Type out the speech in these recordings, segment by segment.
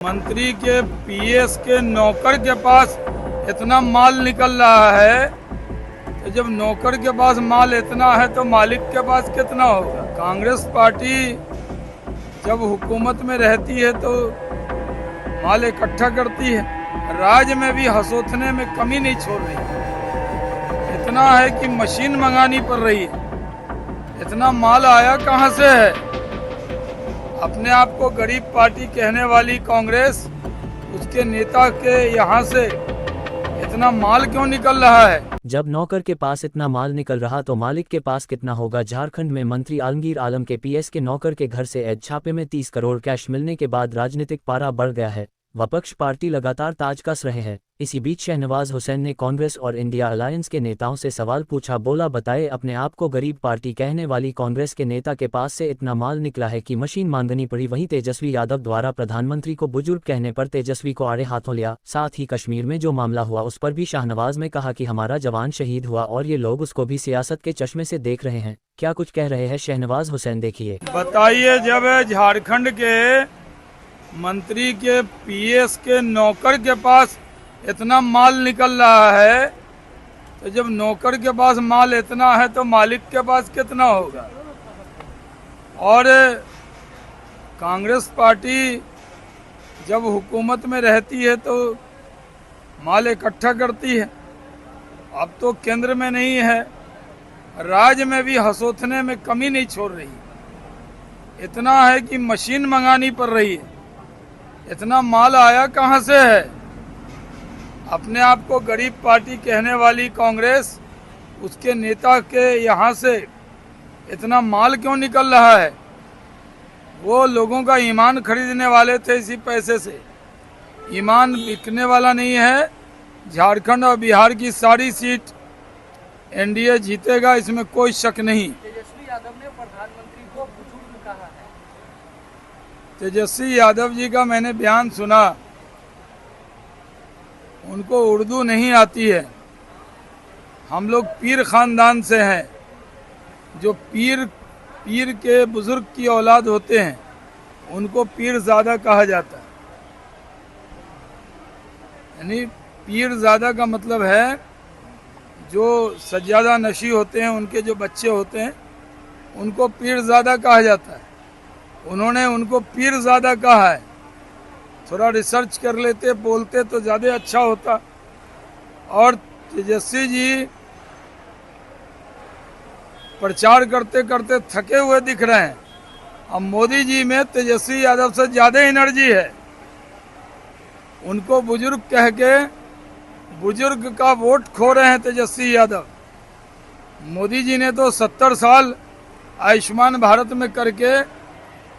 मंत्री के पीएस के नौकर के पास इतना माल निकल रहा है तो जब नौकर के पास माल इतना है तो मालिक के पास कितना होगा। कांग्रेस पार्टी जब हुकूमत में रहती है तो माल इकट्ठा करती है, राज्य में भी हसोथने में कमी नहीं छोड़ रही। इतना है कि मशीन मंगानी पड़ रही है। इतना माल आया कहां से है। अपने आप को गरीब पार्टी कहने वाली कांग्रेस, उसके नेता के यहाँ से इतना माल क्यों निकल रहा है। जब नौकर के पास इतना माल निकल रहा तो मालिक के पास कितना होगा। झारखंड में मंत्री आलमगीर आलम के पीएस के नौकर के घर से ऐद छापे में 30 करोड़ कैश मिलने के बाद राजनीतिक पारा बढ़ गया है। विपक्ष पार्टी लगातार ताज कस रहे हैं। इसी बीच शहनवाज हुसैन ने कांग्रेस और इंडिया अलायंस के नेताओं से सवाल पूछा। बोला, बताए अपने आप को गरीब पार्टी कहने वाली कांग्रेस के नेता के पास से इतना माल निकला है कि मशीन मांगनी पड़ी। वहीं तेजस्वी यादव द्वारा प्रधानमंत्री को बुजुर्ग कहने पर तेजस्वी को आड़े हाथों लिया। साथ ही कश्मीर में जो मामला हुआ उस पर भी शाहनवाज ने कहा कि हमारा जवान शहीद हुआ और ये लोग उसको भी सियासत के चश्मे से देख रहे हैं। क्या कुछ कह रहे हैं शहनवाज हुसैन, देखिए। बताइए, जब झारखंड के मंत्री के पीएस के नौकर के पास इतना माल निकल रहा है तो जब नौकर के पास माल इतना है तो मालिक के पास कितना होगा। और कांग्रेस पार्टी जब हुकूमत में रहती है तो माल इकट्ठा करती है। अब तो केंद्र में नहीं है, राज्य में भी हसोथने में कमी नहीं छोड़ रही। इतना है कि मशीन मंगानी पड़ रही है। इतना माल आया कहां से है। अपने आप को गरीब पार्टी कहने वाली कांग्रेस, उसके नेता के यहाँ से इतना माल क्यों निकल रहा है। वो लोगों का ईमान खरीदने वाले थे, इसी पैसे से। ईमान बिकने वाला नहीं है। झारखंड और बिहार की सारी सीट एनडीए जीतेगा, इसमें कोई शक नहीं। तेजस्वी यादव ने प्रधानमंत्री को बुजुर्ग कहा है। तेजस्वी यादव जी का मैंने बयान सुना। उनको उर्दू नहीं आती है। हम लोग पीर खानदान से हैं। जो पीर के बुजुर्ग की औलाद होते हैं उनको पीरजादा कहा जाता है। यानी पीरजादा का मतलब है जो सज्जादा नशी होते हैं, उनके जो बच्चे होते हैं उनको पीरजादा कहा जाता है। उन्होंने उनको पीरजादा कहा है। थोड़ा रिसर्च कर लेते, बोलते तो ज़्यादा अच्छा होता। और तेजस्वी जी प्रचार करते करते थके हुए दिख रहे हैं। अब मोदी जी में तेजस्वी यादव से ज़्यादा एनर्जी है। उनको बुजुर्ग कह के बुजुर्ग का वोट खो रहे हैं तेजस्वी यादव। मोदी जी ने तो 70 साल आयुष्मान भारत में करके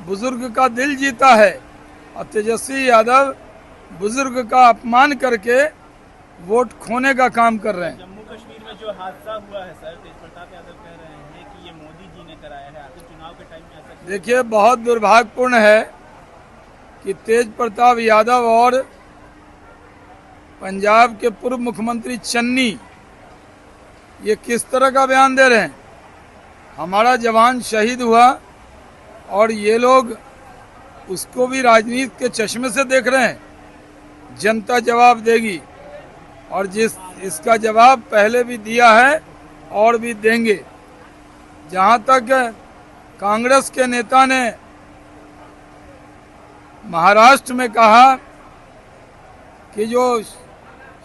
बुजुर्ग का दिल जीता है और तेजस्वी यादव बुजुर्ग का अपमान करके वोट खोने का काम कर रहे हैं। जम्मू कश्मीर में जो हादसा हुआ है सर, तेज प्रताप यादव कह रहे हैं कि ये मोदी जी ने कराया है। आखिर चुनाव के टाइम में ऐसा देखिए, बहुत दुर्भाग्यपूर्ण है कि तेज प्रताप यादव और पंजाब के पूर्व मुख्यमंत्री चन्नी ये किस तरह का बयान दे रहे हैं। हमारा जवान शहीद हुआ और ये लोग उसको भी राजनीति के चश्मे से देख रहे हैं। जनता जवाब देगी और इसका जवाब पहले भी दिया है और भी देंगे। जहां तक कांग्रेस के नेता ने महाराष्ट्र में कहा कि जो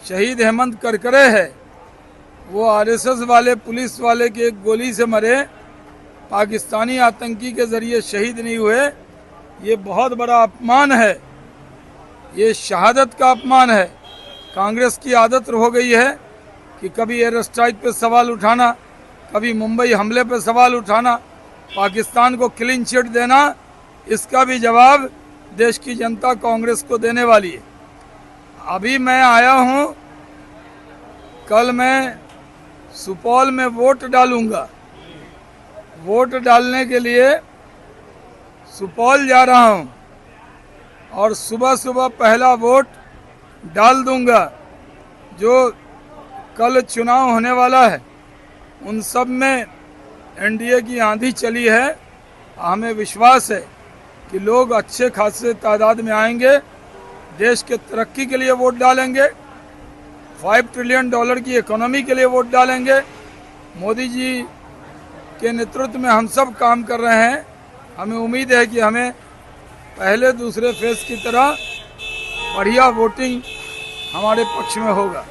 शहीद हेमंत करकरे है वो आरएसएस वाले पुलिस वाले की एक गोली से मरे, पाकिस्तानी आतंकी के जरिए शहीद नहीं हुए, ये बहुत बड़ा अपमान है। ये शहादत का अपमान है। कांग्रेस की आदत हो गई है कि कभी एयर स्ट्राइक पे सवाल उठाना, कभी मुंबई हमले पे सवाल उठाना, पाकिस्तान को क्लीन चिट देना। इसका भी जवाब देश की जनता कांग्रेस को देने वाली है। अभी मैं आया हूँ, कल मैं सुपौल में वोट डालूंगा। वोट डालने के लिए सुपौल जा रहा हूं और सुबह सुबह पहला वोट डाल दूंगा। जो कल चुनाव होने वाला है उन सब में एनडीए की आंधी चली है। हमें विश्वास है कि लोग अच्छे खासे तादाद में आएंगे देश के तरक्की के लिए वोट डालेंगे, $5 ट्रिलियन की इकोनॉमी के लिए वोट डालेंगे। मोदी जी के नेतृत्व में हम सब काम कर रहे हैं। हमें उम्मीद है कि हमें पहले दूसरे फेज की तरह बढ़िया वोटिंग हमारे पक्ष में होगा।